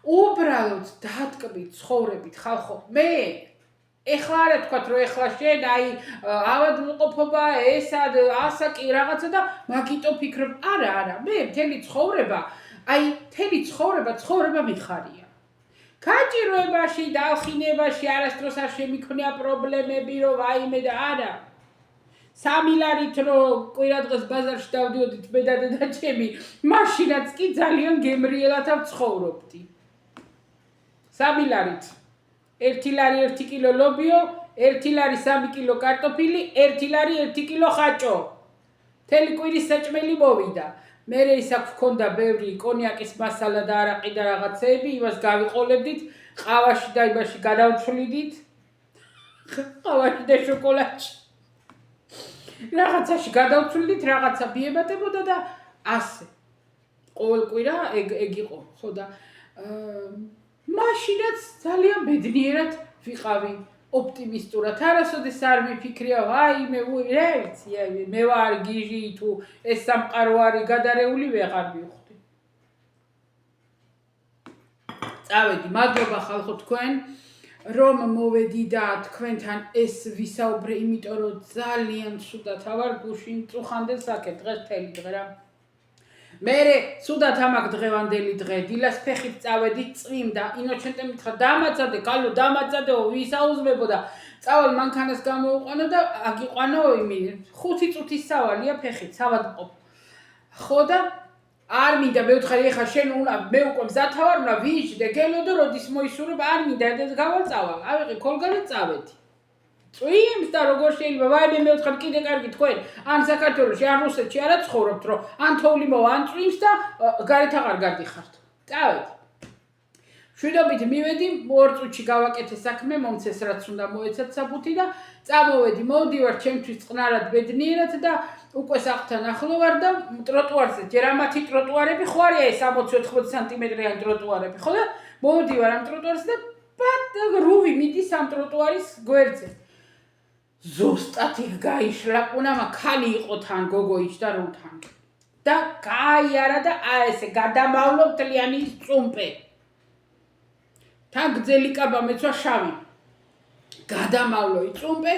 უბრალოდ დაატკბი ცხოვრებით ხალხო. მე ეხლა არა თქვათ, რომ ეხლა შენ აი ავადმყოფობა, ესა, ასაკი რაღაცა და მაგიტო ფიქრობ. არა, მე მთელი ცხოვრება აი მთელი ცხოვრება მიხარია. გაჭიროებაში, დალხინებაში არასდროს არ შემიქმნია პრობლემები, რომ ვაიმე და არა. 3 ლარით რომ კვირადღეს ბაზარში დავდიოდით მე და დედა ჩემი, მაშინაც კი ძალიან გემრიელად ვცხოვრობდი. 3 ლარით. 1 ლარი 1 კილო ლობიო, 1 ლარი 3 კილო კარტოფილი, 1 ლარი 1 კილო ხაჭო. მთელი კვირის საჭმელი მოვიდა. მერე ის აქ გქონდა ბევრი კონიაკის მასალა და არაყი და რაღაცეები, იმას გავიყოლებდით, ყავაში და იმაში გადავცვლიდით. ყავაში და შოკოლადში. რაღაცაში გადავცვლიდით, რაღაცა ბიებატებოდა და ასე. ყოველ კვირა ეგ იყო, ხო და მაშინაც ძალიან ბედნიერად ვიყავი. ოპტიმისტურად არასოდეს არ მიფიქრია, ვაიმე, რა ვიცი, მე ვარ გიჟი თუ ეს სამყარო არის გადარეული ვეღარ მივხვდი. წავედი, მადლობა ხალხო თქვენ, რომ მოვედი და თქვენთან ეს ვისაუბრე, იმიტომ რომ ძალიან ცუდად ავარ გუშინ წუხანდელ საკეთ დღეს მთელი დღე რა. მერე ცუდად ამაქვს დღევანდელი დღე, დილას ფეხით წავედი წვიმდა, ინოჩენტე მითხრა დამაწადე, კალო დამაწადეო, ვის აუზმებო და წავალ მანქანას გამოვყვანო და აგიყვანო 5 წუთის სავალია ფეხით, სავადმყოფ. ხო და არ მინდა მეუთხარი ეხა შენ უნდა მე უკვე მზათავარ უნდა ვიჯდე გელო და როდის მოისურვებ არ მინდა და გავალწავალ ავიღე ქოლგა და წავედი წვიმს და როგორ შეიძლება ვაიმე მეუთხარ კიდე კარგი თქვენ ან საქართველოში ან რუსეთში არა ცხოვრობთ რომ ან თოვლი მოვა ან წვიმს და გარეთ აღარ გადიხართ წავედი შვიდობით მივედი 2 წუთში გავაკეთე საქმე მომცეს რაც უნდა მოეცათ საბუთი და წამოვედი მოვდივარ ჩემთვის წყნარად ბედნიერად და უკვე სახლთან ახლო ვარ და ტროტუარზე ჯერ ამათი ტროტუარები ხო არია ეს 60-80 სანტიმეტრიანი ტროტუარები ხო და მოვდივარ ამ ტროტუარზე და პატ რუვი მიდის ამ ტროტუარის გვერდზე ზუსტად იქ გაიშლაკუნა ხალი იყო თან გოგო იჯდა რომ თან და გაიარა და ესე გადამავლო მთლიანი წუმპე თან გძელი კაბა მეცვა შავი გადამავლო იწუმპე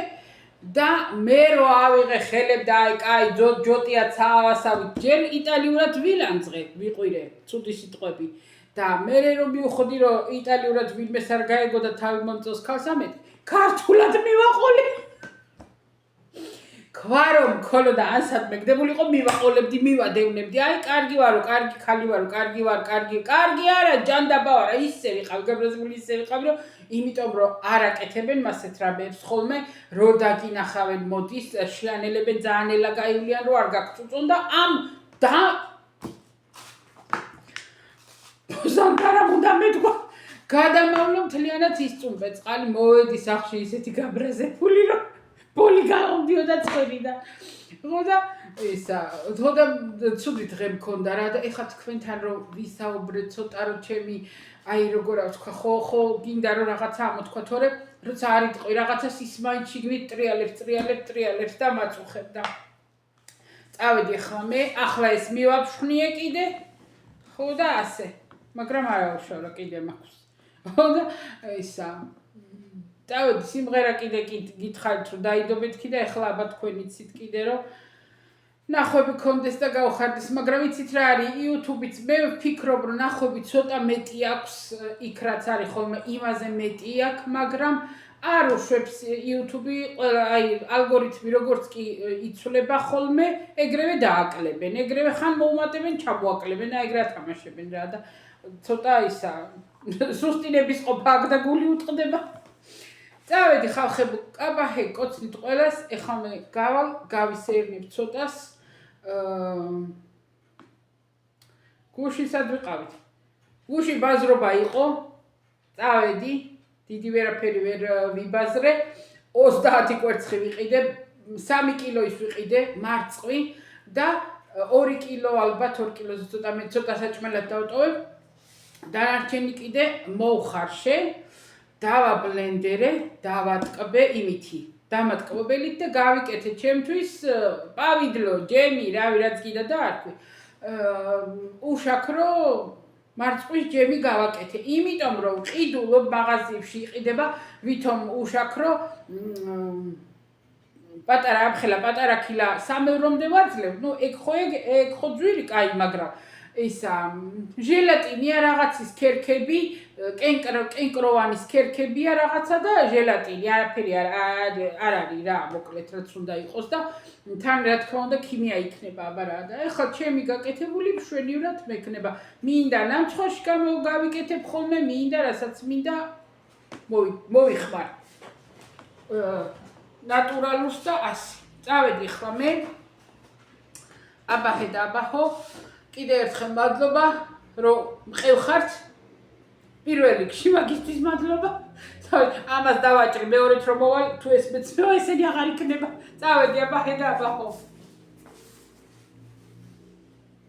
და მე რო ავიღე ხელებ და აი კაი ჯოტია ცავასავით ჯერ იტალიურად ვილანძღე ვიყვირე ცუდი სიტყვები და მე რომ მივხვდი რომ იტალიურად ვინმეს არ გაეგო და თავი მომწოს ქალსამეთ ქართულად მივაყოლე ქვარო მხოლოდ და ანსად მეგდებულიყო მივაყოლებდი მივადევნებდი აი კარგი ვარო კარგი ხალი ვარო კარგი ვარ კარგი არა ჯანდაბა ვარ ისე ვიყავ გაბრაზებული ისე ვიყავ რომ იმიტომ რომ არ აკეთებენ მასეთ რამეებს ხოლმე რო დაგინახავენ მოდის შეანელებენ ძალიან ელა გაივლიან რომ არ გაგწუწონ და ამ და ზანდარა უნდა მეთქვა გადამავლო მთლიანად ისწუმპე წყალი მოვედი სახლში ისეთი გაბრაზებული რომ ბოლი გაომდიოდა წვენიდან ხო და ისა ხო და ცუდი დღე მქონდა რა და ეხა თქვენთან რომ ვისაუბრე ცოტა რომ ჩემი აი როგორ ვთქვა ხო გინდა რომ რაღაცა ამოთქვა თორე როცა არ იტყვი რაღაცას ის მაინც შიგნით ტრიალებს და მაწუხებ და წავედი ახლა მე ახლა ეს მივაფშვნიე კიდე ხო და ასე მაგრამ არა უშავრო კიდე მაქვს ხო და ისა წავედი სიმღერა კიდე გითხარით რომ დაიდობეთ კიდე ახლა აბა თქვენ იცით კიდე რომ ნახვები კონდეს და გავხარდეს მაგრამ იცით რა არის YouTube-იც მე ვფიქრობ რომ ნახვები ცოტა მეტი აქვს იქ რაც არის ხოლმე იმაზე მეტი აქვს მაგრამ არ უშვებს YouTube-ი აი ალგორითმი როგორც კი იცვლება ხოლმე ეგრევე დააკლებენ ეგრევე ხან მოუმატებენ ჩამოაკლებენ და ეგრე ათამაშებენ რა და ცოტა ისა სუსტინების ყოფა აქ და გული უტყდება წავედი ხალხებო კაბაჰე კოცნით ყველას ეხლა მე გავალ გავისეირნებ ცოტას გუში სად ვიყავით გუში ბაზრობა იყო წავედი დიდი ვერაფერი ვერ ვიბაზრე 30 კვერცხი ვიყიდე 3 კილოის ვიყიდე მარწყვი და 2 კილო ალბათ 2 კილოზე ცოტა საჭმელად დავტოვებ დანარჩენი კიდე მოვხარშე დავაბლენდერე დავატკბე იმითი დამატკბობელით და გავიკეთე ჩემთვის პავიდლო ჯემი რავი რაც კიდე დაარქვი უშაქრო მარწყვის ჯემი გავაკეთე იმიტომ რომ ყიდულობ მაღაზიებში იყიდება ვითომ უშაქრო პატარა ამხელა პატარა ქილა 3 ევრომდე ვაძლევ ნუ ეგ ხო ძვირი კაი მაგრამ ისა ჟელატინია რაღაცის ქერქები კენკროვანის ქერქებია რაღაცა და ჟელატინი არაფერი არ არის რა მოკლედ რაც უნდა იყოს და თან რა თქმა უნდა ქიმია იქნება აბა რა და ეხლა ჩემი გაკეთებული მშვენივრად მექნება მინდა ნამცხვარში გავიკეთებ ხოლმე მინდა რასაც მინდა მოვიხმარ ნატურალურს და ასე წავედი ხლა მე აბაჰე და აბაჰო კიდე ერთხელ მადლობა რომ მყევხართ პირველ რიგში მაგისთვის მადლობა ამას დავაჭრი მეორედ რომ მოვალ თუ ეს მეცნო ესენი აღარ იქნება წავედი აბაჰე და აბაჰო